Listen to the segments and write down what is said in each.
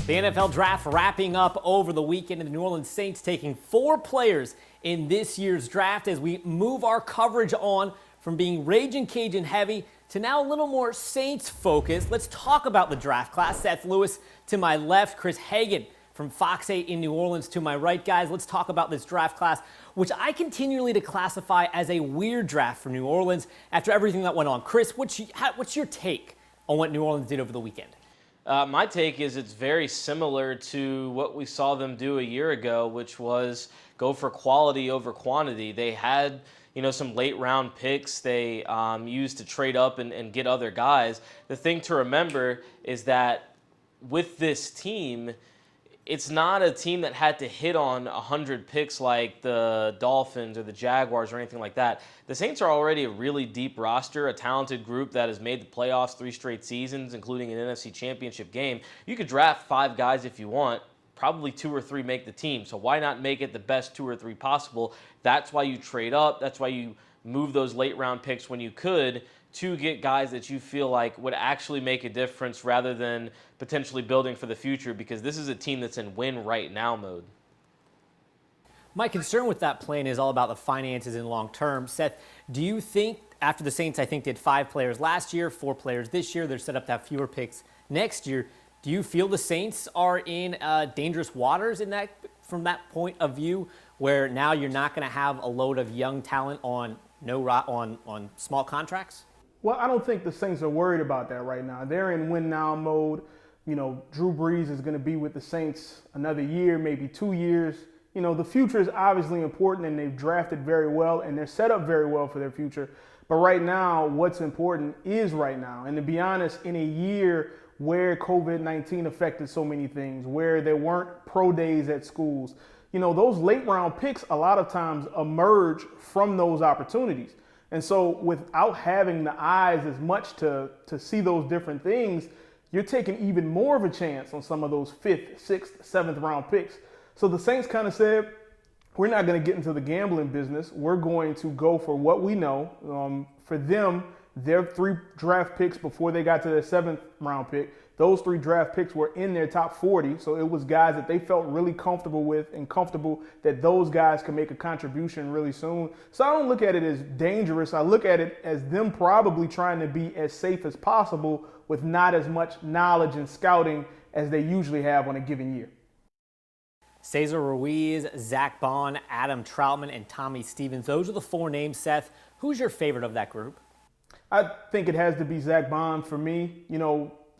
The NFL draft wrapping up over the weekend, and the New Orleans Saints taking 4 players in this year's draft as we move our coverage on from being Ragin' Cajun heavy to now a little more Saints focused. Let's talk about the draft class. Seth Lewis to my left, Chris Hagan from Fox 8 in New Orleans to my right. Guys, let's talk about this draft class, which I continually to classify as a weird draft for New Orleans after everything that went on. Chris, what's your take on what New Orleans did over the weekend? My take is it's very similar to what we saw them do a year ago, which was go for quality over quantity. They had, some late round picks they used to trade up and get other guys. The thing to remember is that with this team, it's not a team that had to hit on 100 picks like the Dolphins or the Jaguars or anything like that. The Saints are already a really deep roster, a talented group that has made the playoffs 3 straight seasons, including an NFC Championship game. You could draft 5 guys if you want. Probably 2 or 3 make the team. So why not make it the best 2 or 3 possible? That's why you trade up. That's why you move those late round picks when you could to get guys that you feel like would actually make a difference rather than potentially building for the future, because this is a team that's in win right now mode. My concern with that plan is all about the finances in long term. Seth, do you think after the Saints, I think, did 5 players last year, 4 players this year, they're set up to have fewer picks next year, do you feel the Saints are in dangerous waters from that point of view, where now you're not going to have a load of young talent on small contracts? Well, I don't think the Saints are worried about that right now. They're in win now mode. Drew Brees is going to be with the Saints another year, maybe 2 years. The future is obviously important, and they've drafted very well, and they're set up very well for their future. But right now, what's important is right now. And to be honest, in a year where COVID-19 affected so many things, where there weren't pro days at schools, those late round picks a lot of times emerge from those opportunities. And so without having the eyes as much to see those different things, you're taking even more of a chance on some of those 5th, 6th, 7th round picks. So the Saints kind of said, we're not going to get into the gambling business. We're going to go for what we know. For them, their 3 draft picks before they got to their 7th round pick, those 3 draft picks were in their top 40. So it was guys that they felt really comfortable with and comfortable that those guys could make a contribution really soon. So I don't look at it as dangerous. I look at it as them probably trying to be as safe as possible with not as much knowledge and scouting as they usually have on a given year. Cesar Ruiz, Zach Bond, Adam Troutman, and Tommy Stevens. Those are the 4 names, Seth. Who's your favorite of that group? I think it has to be Zach Bond for me.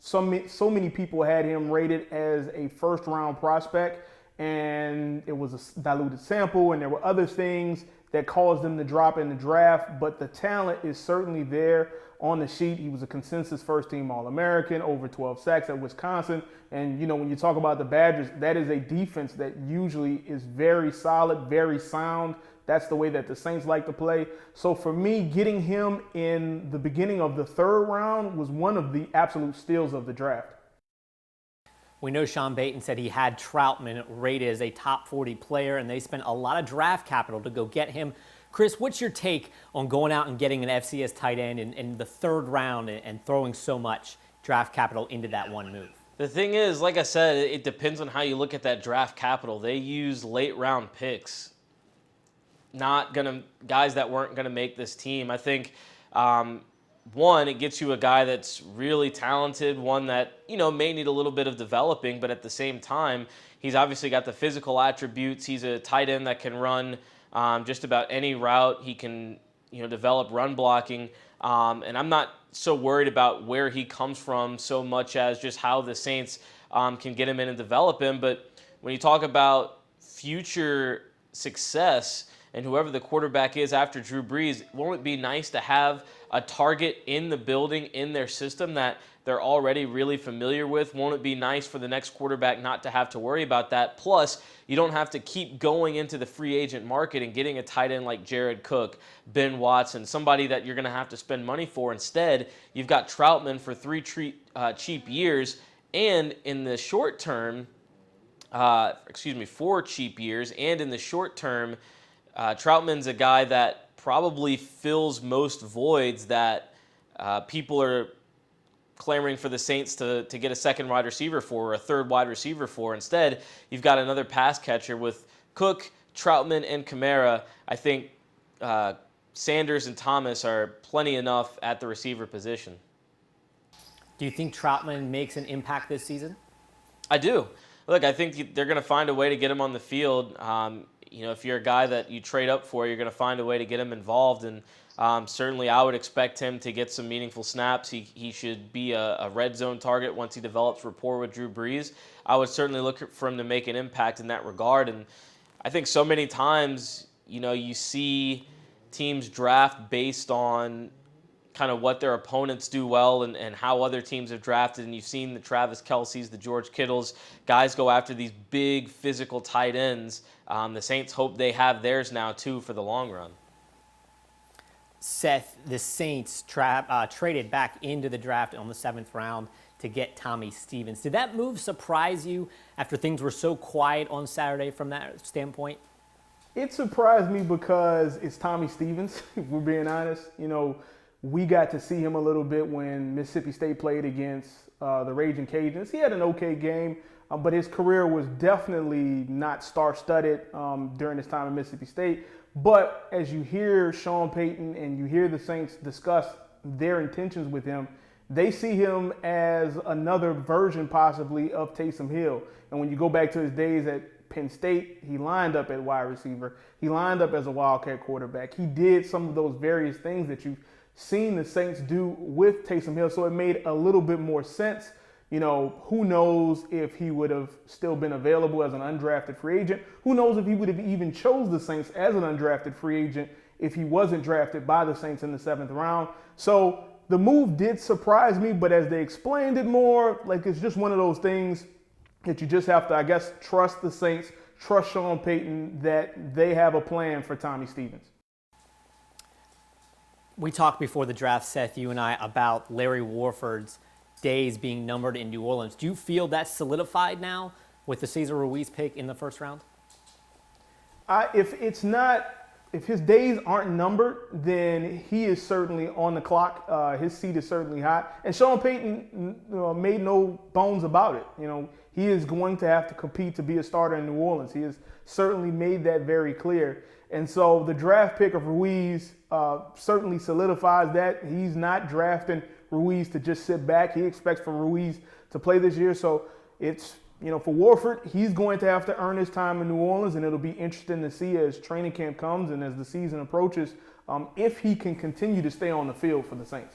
So many people had him rated as a first-round prospect, and it was a diluted sample, and there were other things that caused him to drop in the draft, but the talent is certainly there on the sheet. He was a consensus first-team All-American, over 12 sacks at Wisconsin, and when you talk about the Badgers, that is a defense that usually is very solid, very sound. That's the way that the Saints like to play. So for me, getting him in the beginning of the 3rd round was one of the absolute steals of the draft. We know Sean Payton said he had Troutman rated as a top 40 player, and they spent a lot of draft capital to go get him. Chris, what's your take on going out and getting an FCS tight end in the 3rd round and throwing so much draft capital into that one move? The thing is, like I said, it depends on how you look at that draft capital. They use late round picks. Guys that weren't gonna make this team. I think one, it gets you a guy that's really talented, one that may need a little bit of developing, but at the same time, he's obviously got the physical attributes. He's a tight end that can run just about any route. He can develop run blocking, and I'm not so worried about where he comes from so much as just how the Saints can get him in and develop him. But when you talk about future success, and whoever the quarterback is after Drew Brees, won't it be nice to have a target in the building, in their system that they're already really familiar with? Won't it be nice for the next quarterback not to have to worry about that? Plus, you don't have to keep going into the free agent market and getting a tight end like Jared Cook, Ben Watson, somebody that you're going to have to spend money for. Instead, you've got Troutman for 3 cheap years, and in the short term, 4 cheap years, and in the short term, Troutman's a guy that probably fills most voids that people are clamoring for the Saints to get a second wide receiver for or a third wide receiver for. Instead, you've got another pass catcher with Cook, Troutman, and Kamara. I think Sanders and Thomas are plenty enough at the receiver position. Do you think Troutman makes an impact this season? I do. Look, I think they're going to find a way to get him on the field. If you're a guy that you trade up for, you're going to find a way to get him involved. And certainly I would expect him to get some meaningful snaps. He should be a red zone target once he develops rapport with Drew Brees. I would certainly look for him to make an impact in that regard. And I think so many times, you see teams draft based on kind of what their opponents do well and how other teams have drafted. And you've seen the Travis Kelce's, the George Kittles, guys go after these big physical tight ends. The Saints hope they have theirs now, too, for the long run. Seth, the Saints traded back into the draft on the 7th round to get Tommy Stevens. Did that move surprise you after things were so quiet on Saturday from that standpoint? It surprised me because it's Tommy Stevens, if we're being honest. We got to see him a little bit when Mississippi State played against the Raging Cajuns. He had an okay game, but his career was definitely not star-studded during his time at Mississippi State. But as you hear Sean Payton and you hear the Saints discuss their intentions with him, they see him as another version possibly of Taysom Hill. And when you go back to his days at Penn State, he lined up at wide receiver. He lined up as a Wildcat quarterback. He did some of those various things that you've seen the Saints do with Taysom Hill, so it made a little bit more sense. Who knows if he would have still been available as an undrafted free agent? Who knows if he would have even chose the Saints as an undrafted free agent if he wasn't drafted by the Saints in the 7th round? So the move did surprise me, but as they explained it more, it's just one of those things that you just have to, I guess, trust the Saints, trust Sean Payton that they have a plan for Tommy Stevens. We talked before the draft, Seth, you and I, about Larry Warford's days being numbered in New Orleans. Do you feel that's solidified now with the Cesar Ruiz pick in the 1st round? If his days aren't numbered, then he is certainly on the clock. His seat is certainly hot. And Sean Payton made no bones about it. He is going to have to compete to be a starter in New Orleans. He has certainly made that very clear. And so the draft pick of Ruiz certainly solidifies that. He's not drafting Ruiz to just sit back. He expects for Ruiz to play this year. So it's, for Warford, he's going to have to earn his time in New Orleans, and it'll be interesting to see as training camp comes and as the season approaches if he can continue to stay on the field for the Saints.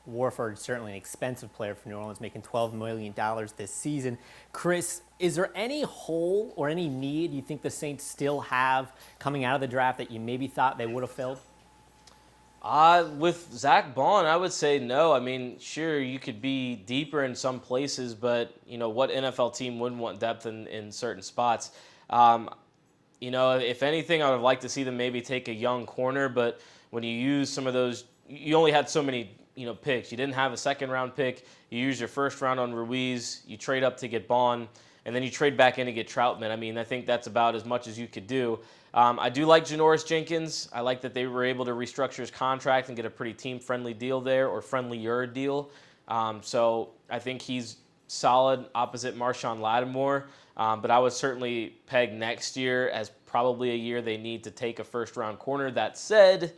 Warford, certainly an expensive player for New Orleans, making $12 million this season. Chris, is there any hole or any need you think the Saints still have coming out of the draft that you maybe thought they would have filled? With Zach Bond, I would say no. I mean, sure, you could be deeper in some places, but, what NFL team wouldn't want depth in certain spots? If anything, I would have liked to see them maybe take a young corner, but when you use some of those, you only had so many picks. You didn't have a 2nd-round pick. You used your 1st round on Ruiz. You trade up to get Bond, and then you trade back in to get Troutman. I mean, I think that's about as much as you could do. I do like Janoris Jenkins. I like that they were able to restructure his contract and get a pretty team-friendly deal there, or friendlier deal. So I think he's solid opposite Marshawn Lattimore. But I would certainly peg next year as probably a year they need to take a 1st-round corner. That said,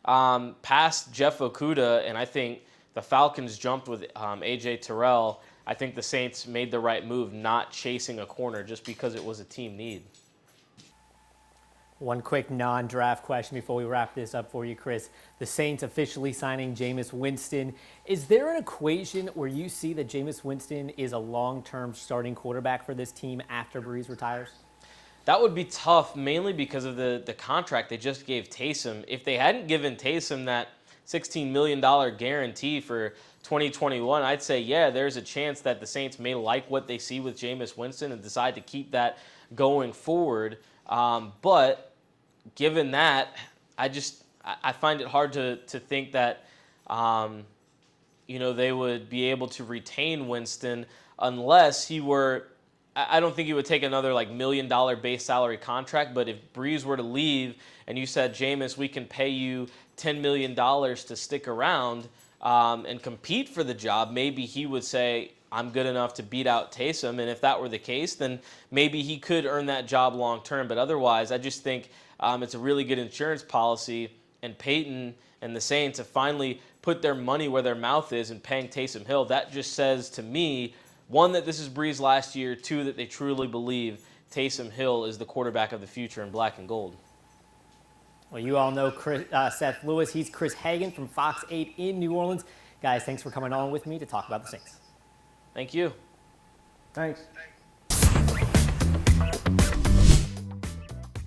past Jeff Okudah, and I think the Falcons jumped with A.J. Terrell, I think the Saints made the right move not chasing a corner just because it was a team need. One quick non-draft question before we wrap this up for you, Chris. The Saints officially signing Jameis Winston. Is there an equation where you see that Jameis Winston is a long-term starting quarterback for this team after Brees retires? That would be tough, mainly because of the contract they just gave Taysom. If they hadn't given Taysom that $16 million guarantee for 2021, I'd say, yeah, there's a chance that the Saints may like what they see with Jameis Winston and decide to keep that going forward. But given that, I find it hard to think that, they would be able to retain Winston unless he were. I don't think he would take another $1 million base salary contract, but if Brees were to leave and you said, Jameis, we can pay you $10 million to stick around, and compete for the job, maybe he would say, I'm good enough to beat out Taysom. And if that were the case, then maybe he could earn that job long term. But otherwise, I just think it's a really good insurance policy. And Peyton and the Saints have finally put their money where their mouth is in paying Taysom Hill. That just says to me, one, that this is Brees last year. Two, that they truly believe Taysom Hill is the quarterback of the future in black and gold. Well, you all know Seth Lewis. He's Chris Hagan from Fox 8 in New Orleans. Guys, thanks for coming on with me to talk about the Saints. Thank you. Thanks.